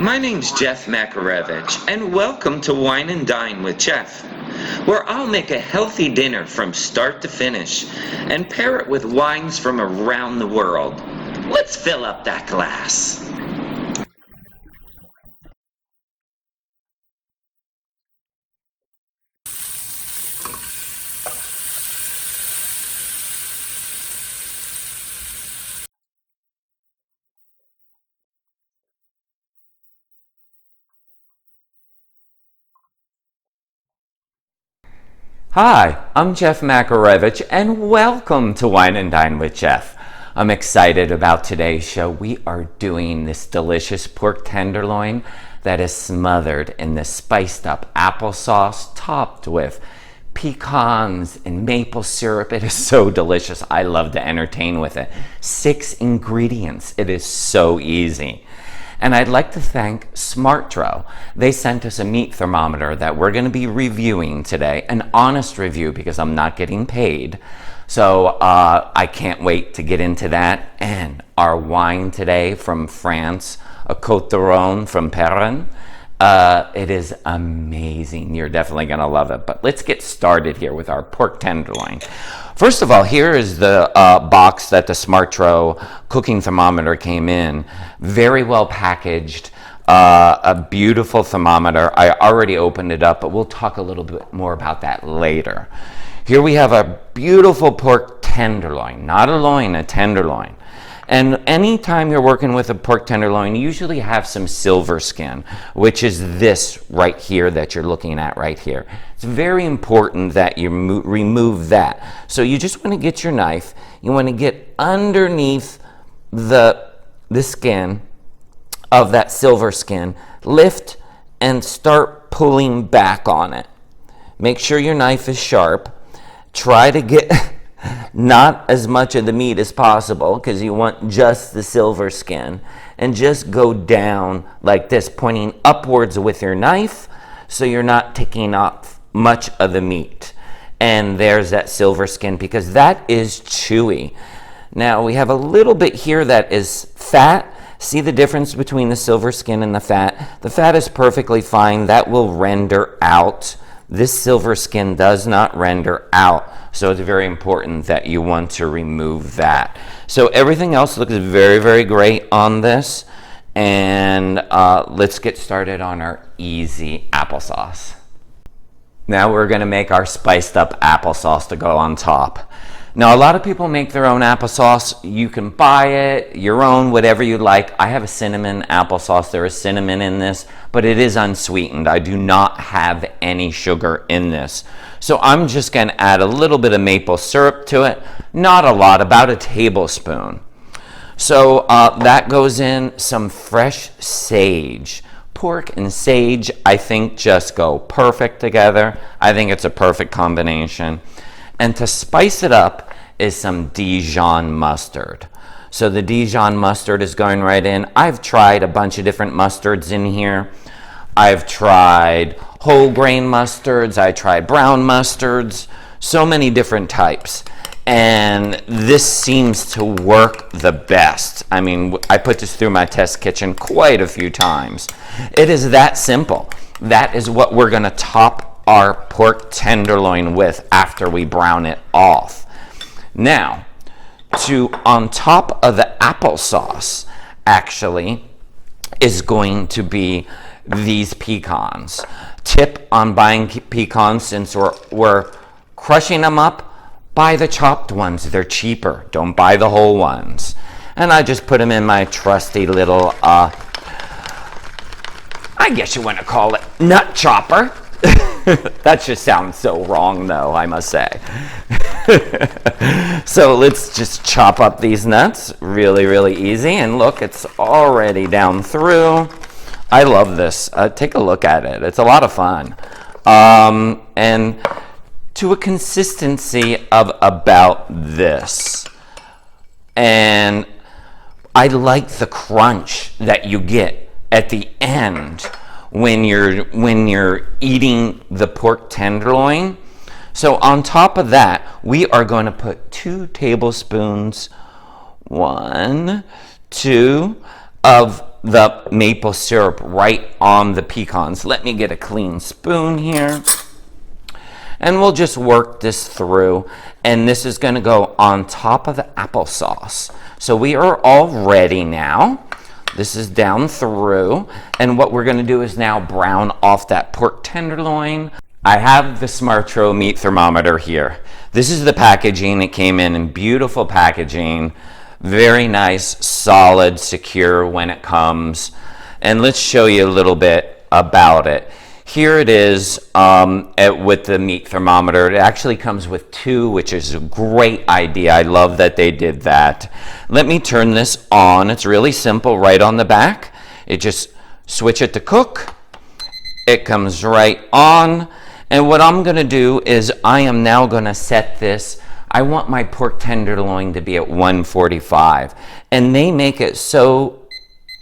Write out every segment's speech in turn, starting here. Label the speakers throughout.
Speaker 1: My name's Jeff Makarevich, and welcome to Wine and Dine with Jeff, where I'll make a healthy dinner from start to finish and pair it with wines from around the world. Let's fill up that glass.
Speaker 2: Hi, I'm Jeff Makarevich, and welcome to Wine and Dine with Jeff. I'm excited about today's show. We are doing this delicious pork tenderloin that is smothered in this spiced up applesauce topped with pecans and maple syrup. It is so delicious. I love to entertain with it. 6 ingredients. It is so easy. And I'd like to thank Smartro. They sent us a meat thermometer that we're going to be reviewing today, an honest review because I'm not getting paid. So I can't wait to get into that. And our wine today from France, a Cotes de Rhone from Perrin. It is amazing. You're definitely going to love it. But let's get started here with our pork tenderloin. First of all, here is the box that the Smartro cooking thermometer came in. Very well packaged, a beautiful thermometer. I already opened it up, but we'll talk a little bit more about that later. Here we have a beautiful pork tenderloin, not a loin, a tenderloin. And anytime you're working with a pork tenderloin, you usually have some silver skin, which is this right here that you're looking at right here. It's very important that you remove that. So you just want to get your knife, you want to get underneath the skin of that silver skin, lift and start pulling back on it. Make sure your knife is sharp. Try to get not as much of the meat as possible because you want just the silver skin, and just go down like this, pointing upwards with your knife so you're not taking off much of the meat. And there's that silver skin because that is chewy. Now we have a little bit here that is fat. See the difference between the silver skin and the fat? The fat is perfectly fine. That will render out. This silver skin does not render out, so it's very important that you want to remove that. So everything else looks very, very great on this, and let's get started on our easy applesauce. Now we're going to make our spiced up applesauce to go on top. Now a lot of people make their own applesauce. You can buy it, your own, whatever you like. I have a cinnamon applesauce. There is cinnamon in this, but it is unsweetened. I do not have any sugar in this. So I'm just going to add a little bit of maple syrup to it. Not a lot, about a tablespoon. So that goes in some fresh sage. Pork and sage, I think, just go perfect together. I think it's a perfect combination. And to spice it up is some Dijon mustard. So the Dijon mustard is going right in. I've tried a bunch of different mustards in here. I've tried whole grain mustards. I tried brown mustards. So many different types. And this seems to work the best. I mean, I put this through my test kitchen quite a few times. It is that simple. That is what we're going to top our pork tenderloin with after we brown it off. Now, on top of the applesauce, actually, is going to be these pecans. Tip on buying pecans, since we're crushing them up, buy the chopped ones. They're cheaper. Don't buy the whole ones. And I just put them in my trusty little, I guess you want to call it nut chopper. That just sounds so wrong, though, I must say. So let's just chop up these nuts. Really, really easy. And look, it's already down through. I love this. Take a look at it. It's a lot of fun. And to a consistency of about this. And I like the crunch that you get at the end when you're eating the pork tenderloin. So on top of that, we are going to put 2 tablespoons, 1, 2, of the maple syrup right on the pecans. Let me get a clean spoon here. And we'll just work this through. And this is going to go on top of the applesauce. So we are all ready now. This is down through. And what we're going to do is now brown off that pork tenderloin. I have the Smartro meat thermometer here. This is the packaging. It came in beautiful packaging. Very nice, solid, secure when it comes. And let's show you a little bit about it. Here it is with the meat thermometer. It actually comes with two, which is a great idea. I love that they did that. Let me turn this on. It's really simple right on the back. It just switch it to cook. It comes right on. And what I'm going to do is I am now going to set this. I want my pork tenderloin to be at 145. And they make it so,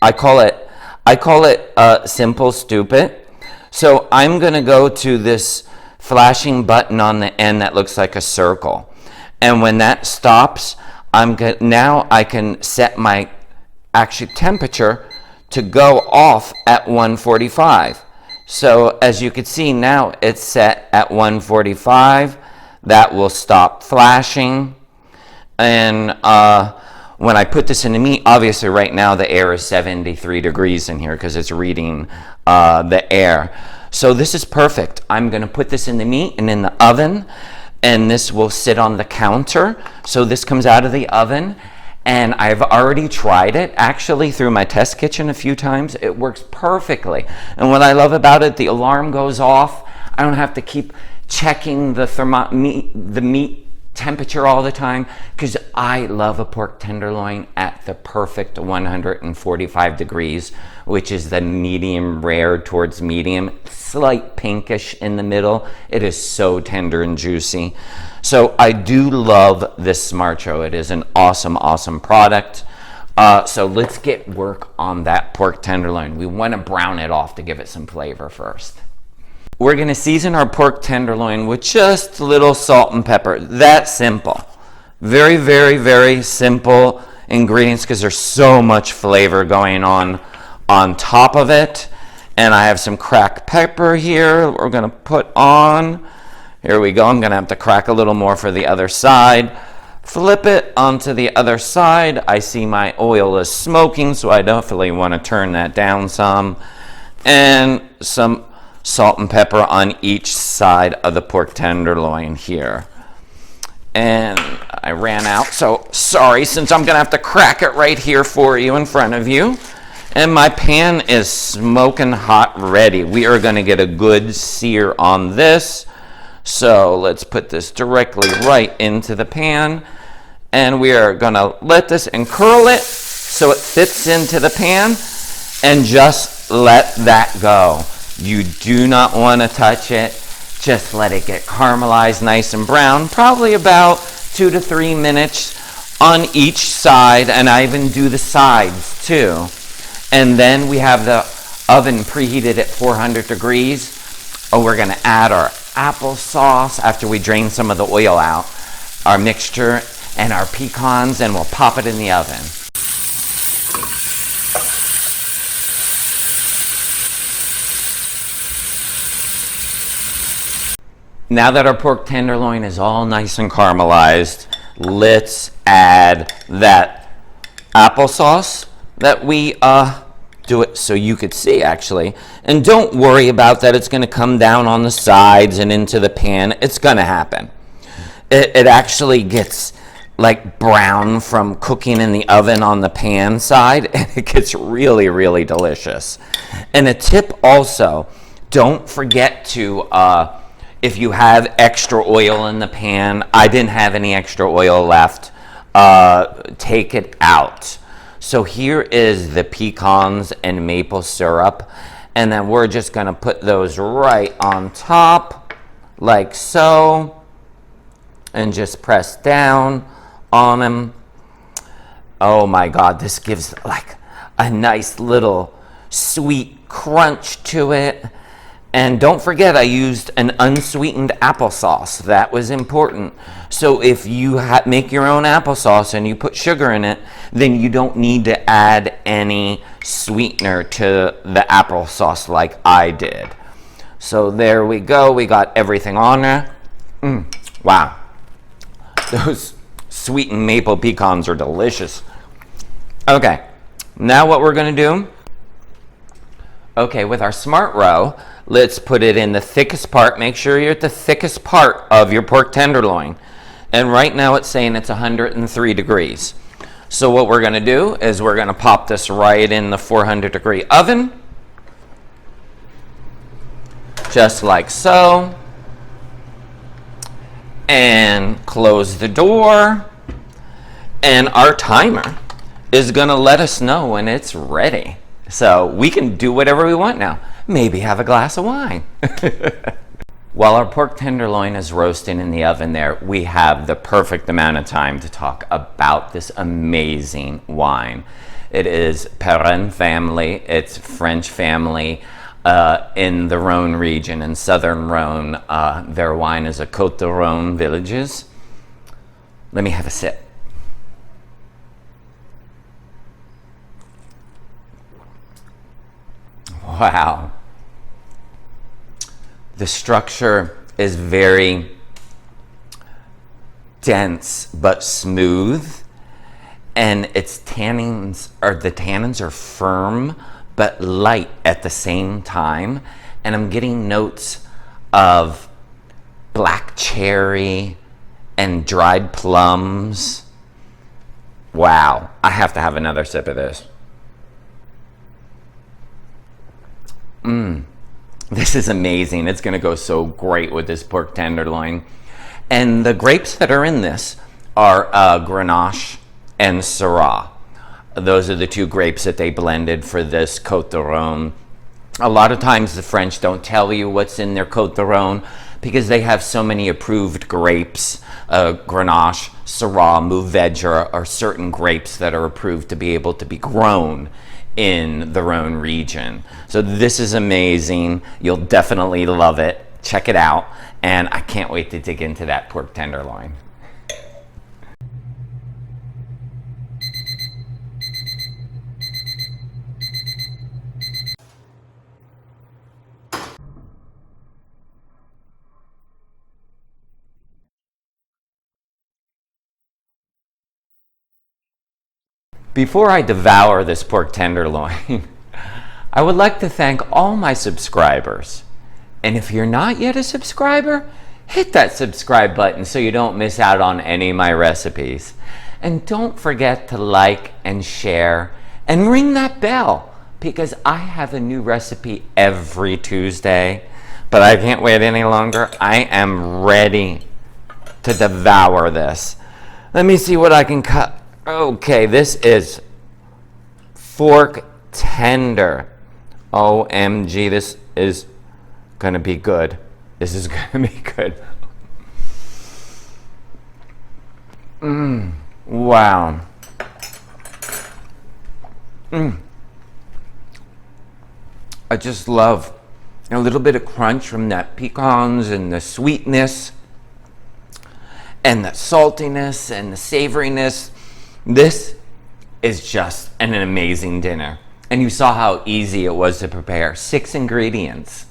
Speaker 2: I call it simple, stupid. So I'm going to go to this flashing button on the end that looks like a circle. And when that stops, now I can set my actual temperature to go off at 145. So as you can see now, it's set at 145. That will stop flashing. And when I put this in the meat, obviously right now the air is 73 degrees in here because it's reading the air. So this is perfect. I'm going to put this in the meat and in the oven, and this will sit on the counter. So this comes out of the oven, and I've already tried it actually through my test kitchen a few times. It works perfectly. And what I love about it, the alarm goes off. I don't have to keep checking the meat temperature all the time, because I love a pork tenderloin at the perfect 145 degrees, which is the medium rare towards medium, slight pinkish in the middle. It is so tender and juicy. So I do love this Smartro. It is an awesome product. So let's get work on that pork tenderloin. We want to brown it off to give it some flavor first. We're going to season our pork tenderloin with just a little salt and pepper. That simple. Very simple ingredients, because there's so much flavor going on top of it. And I have some cracked pepper here we're going to put on. Here we go. I'm going to have to crack a little more for the other side. Flip it onto the other side. I see my oil is smoking, so I definitely want to turn that down some. And some salt and pepper on each side of the pork tenderloin here. And I ran out, so sorry, since I'm gonna have to crack it right here for you in front of you. And my pan is smoking hot ready. We are gonna get a good sear on this. So let's put this directly right into the pan. And we are gonna let this and curl it so it fits into the pan, and just let that go. You do not want to touch it. Just let it get caramelized nice and brown, probably about 2 to 3 minutes on each side, and I even do the sides too. And then we have the oven preheated at 400 degrees. We're going to add our applesauce after we drain some of the oil out, our mixture, and our pecans, and we'll pop it in the oven. Now that our pork tenderloin is all nice and caramelized, let's add that applesauce that we do it so you could see actually. And don't worry about that. It's going to come down on the sides and into the pan. It's going to happen. It actually gets like brown from cooking in the oven on the pan side, and it gets really delicious. And a tip also, don't forget to if you have extra oil in the pan, I didn't have any extra oil left, take it out. So here is the pecans and maple syrup, and then we're just going to put those right on top, like so, and just press down on them. Oh my God, this gives like a nice little sweet crunch to it. And don't forget, I used an unsweetened applesauce. That was important. So if you make your own applesauce and you put sugar in it, then you don't need to add any sweetener to the applesauce like I did. So there we go. We got everything on there. Wow. Those sweetened maple pecans are delicious. Okay. Now what we're going to do, okay, with our Smartro, let's put it in the thickest part. Make sure you're at the thickest part of your pork tenderloin. And right now it's saying it's 103 degrees. So what we're going to do is we're going to pop this right in the 400-degree oven. Just like so. And close the door. And our timer is going to let us know when it's ready. So we can do whatever we want now. Maybe have a glass of wine. While our pork tenderloin is roasting in the oven there, we have the perfect amount of time to talk about this amazing wine. It is Perrin family. It's French family in the Rhone region, in southern Rhone. Their wine is a Cotes de Rhone villages. Let me have a sip. Wow. The structure is very dense but smooth, and the tannins are firm but light at the same time, and I'm getting notes of black cherry and dried plums. Wow, I have to have another sip of this. This is amazing. It's going to go so great with this pork tenderloin. And the grapes that are in this are Grenache and Syrah. Those are the two grapes that they blended for this Cotes de Rhone. A lot of times the French don't tell you what's in their Cotes de Rhone because they have so many approved grapes. Grenache, Syrah, Mourvedre are certain grapes that are approved to be able to be grown in the Rhone region. So this is amazing. You'll definitely love it. Check it out. And I can't wait to dig into that pork tenderloin. Before I devour this pork tenderloin, I would like to thank all my subscribers. And if you're not yet a subscriber, hit that subscribe button so you don't miss out on any of my recipes. And don't forget to like and share and ring that bell because I have a new recipe every Tuesday. But I can't wait any longer. I am ready to devour this. Let me see what I can cut. Okay, this is fork tender. OMG, this is gonna be good. This is gonna be good. Wow. I just love a little bit of crunch from that pecans and the sweetness and the saltiness and the savoriness. This is just an amazing dinner. And you saw how easy it was to prepare. 6 ingredients.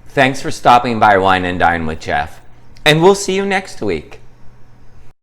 Speaker 2: Thanks for stopping by Wine and Dine with Jeff. And we'll see you next week.